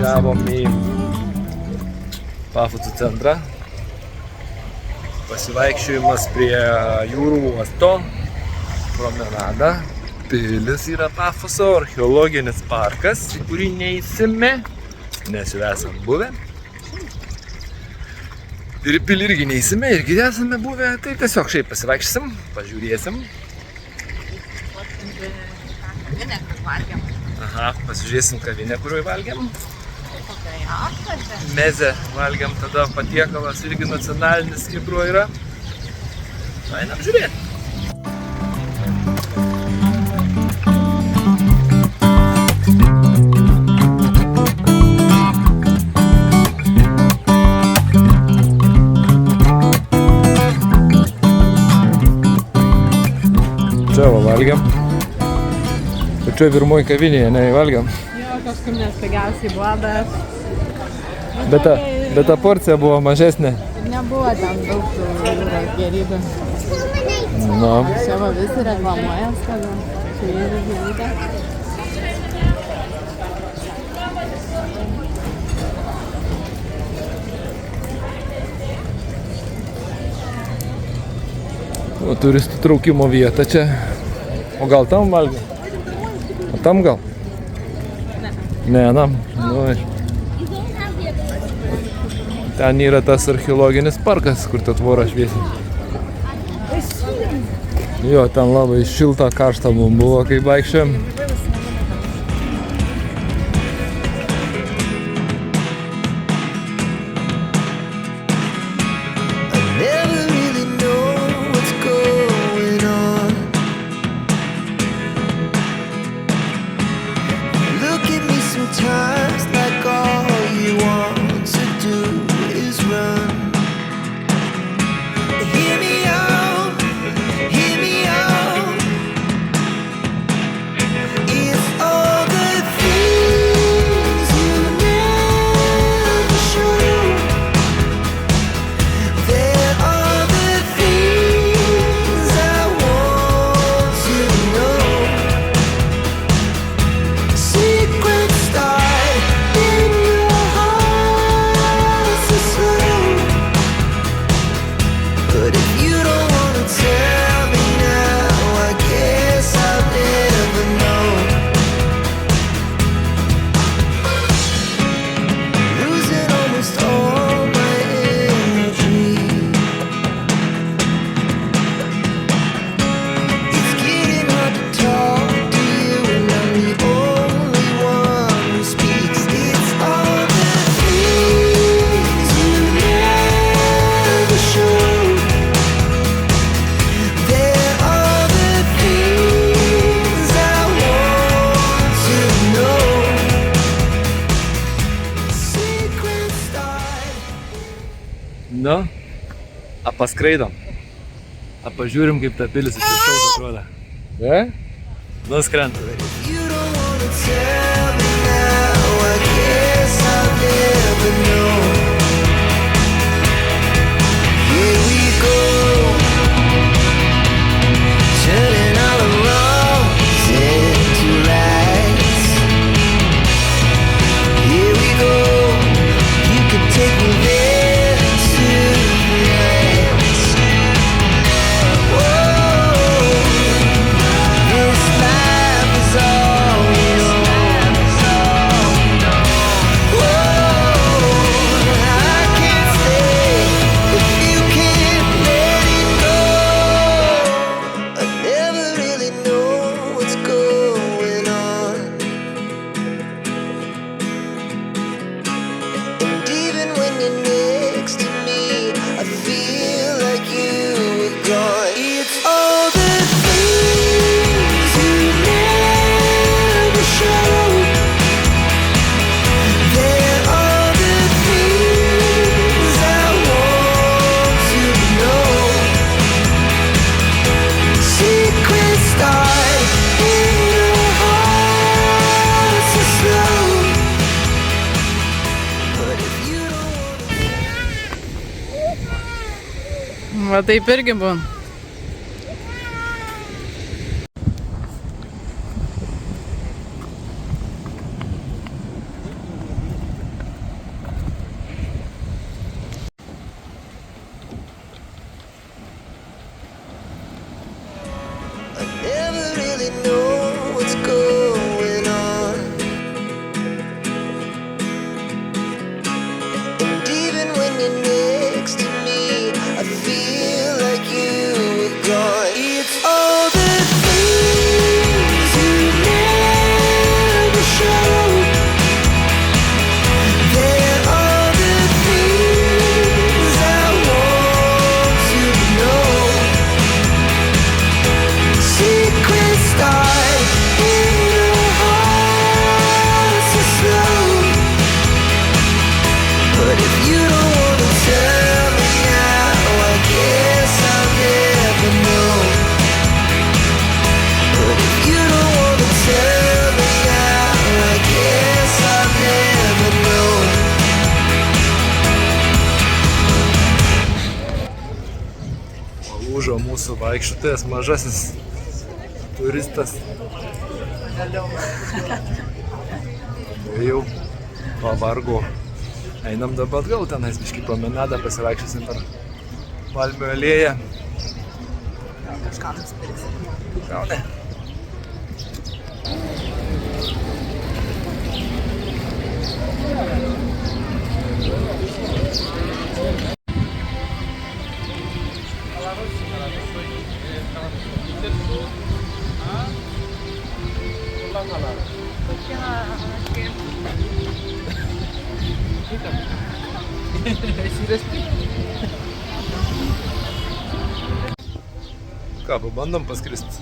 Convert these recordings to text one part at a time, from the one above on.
Važiavom į Pafoso centrą. Pasivaikščiojimas prie jūrų uosto, promenada. Pilis yra Pafoso archeologinis parkas, į kurį neįsime, nes jau esam buvę. Ir pilį irgi neįsime, irgi esame buvę, tai tiesiog šiaip pasivaikščiosim, pažiūrėsim. Kavinę, kur valgiam. Aha, pasižiūrėsim kavinę, kuriuoj valgiam. Kokia aptarė? Mezę valgiam, tada patiekalas irgi nacionalinis Kipro yra. Einam žiūrėti. Čia va valgiam. Pačioj pirmoj kavinėje nevalgiam. Jo, kažkur nespigiausiai buvo, Bet ta porcija buvo mažesnė. nebuvo ten daug tų jūros gėrybių. No. Čia va visi reklamuoja, kad čia yra gėrybė. O turistų traukimo vieta čia. O gal tam valgia? O tam gal? Ne, nam. Nu, ten yra tas archeologinis parkas, kur ta tvora šviesi. Jo, ten labai šilta, karšta mums buvo, kai vaikščiojom. Nu, apaskraidom. Pažiūrim, kaip ta pilis iš viršaus atrodo. Ne? Nuskrenta. Va taip irgi būn. grįžo mūsų vaikščiotojas, mažasis turistas. Jau pavargo. Einam dabar atgal tenais, biškį promenadą, pasivaikščiosim per Palmių alėją. Kažką nusipirksim. Gal ne? Ką, pabandom paskrist?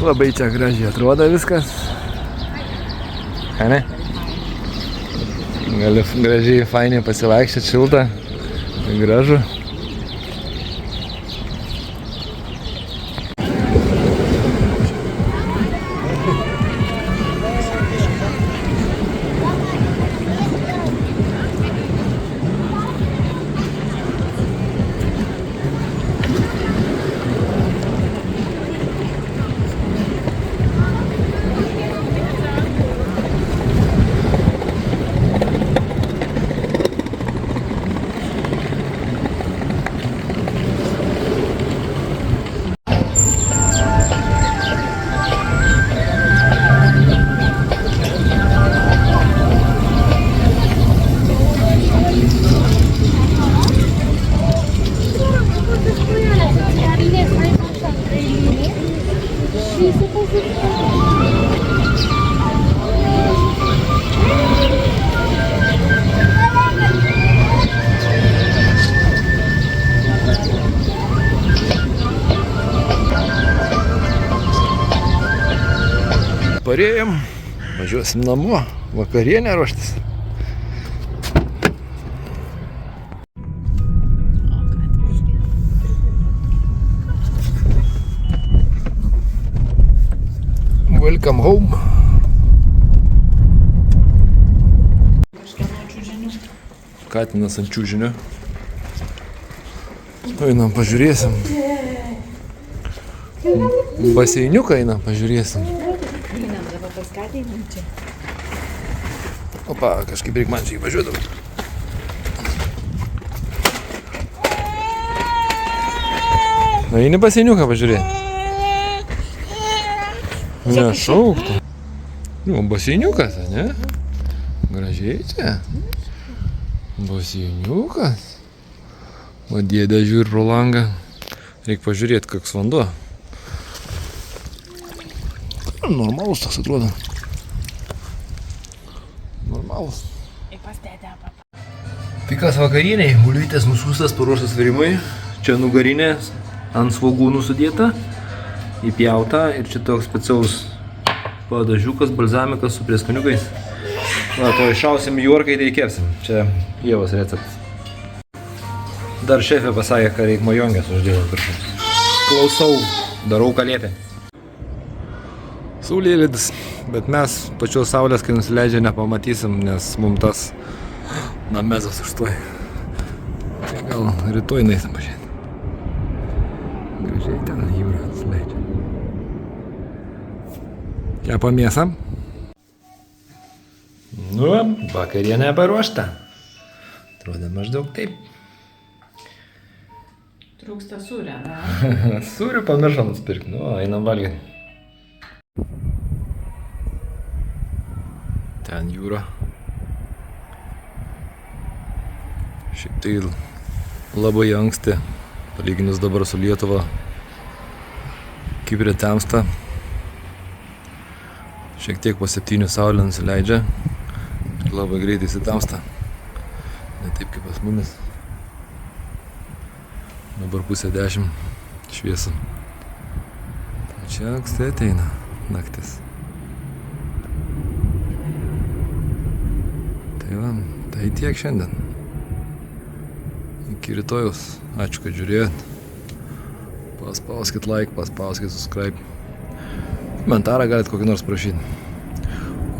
Labai čia gražiai atrodo viskas. Ką ne? Gali gražiai, fainiai pasivaikščioti, šilta, gražu. Parėjom, važiuosim namo, vakarienę ruoštis. Welcome home. Katinas ant čiužinio. Einam, pažiūrėsim. Baseiniuką einam, pažiūrėsim. Opa, kažkaip reik man čia įvažiuodavau. Eini baseiniuką pažiūrėti. Nešauktų. Nu, baseiniukas, ne? Gražiai čia. Baseiniukas. O dėdė žiūri pro langą. Reik pažiūrėti, koks vanduo. Normalus toks atrodo. Normalus. Pikas vakarieniai, bulvytės nusiūstas, paruoštas virimui. Čia nugarinė ant svogūnų sudėta, įpjauta ir čia toks specialus padažiukas, balzamikas su prieskoniukais. Na, to iššausim jūrkai, tai kepsim. Čia Ievos receptas. Dar šefė pasakė, kad reikia majongės uždėti viršų. Klausau, darau ką liepė. Saulėlydis, bet mes pačios saulės, kai nusileidžia, nepamatysim, nes mums tas namezas užtuoj. Tai gal rytoj neisim pažiūrėti. Gražiai ten jūra nusileidžia. Kepam mėsą. Nu, vakarienė paruošta. Atrodo maždaug taip. Trūksta sūrio, ne? Sūrių pamiršom nusipirkti. Nu, einam valgyti. Ten jūra. Šiaip tai labai anksti, palyginus dabar su Lietuva. Kiprė temsta. Šiek tiek po 7 saulė nusileidžia. Labai greitai įsitamsta. Ne taip kaip pas mumis. Dabar 9:30 šviesa. Tai čia anksti ateina naktis. Tai va, tai tiek šiandien. Iki rytojus. Ačiū, kad žiūrėjot. Paspauskit like, paspauskit subscribe. Komentarą galit kokį nors prašyti.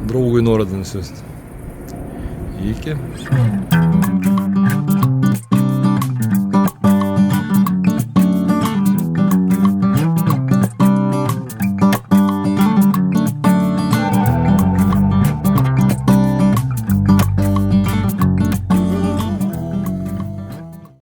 Draugui nuorodą nusiųsti. Iki.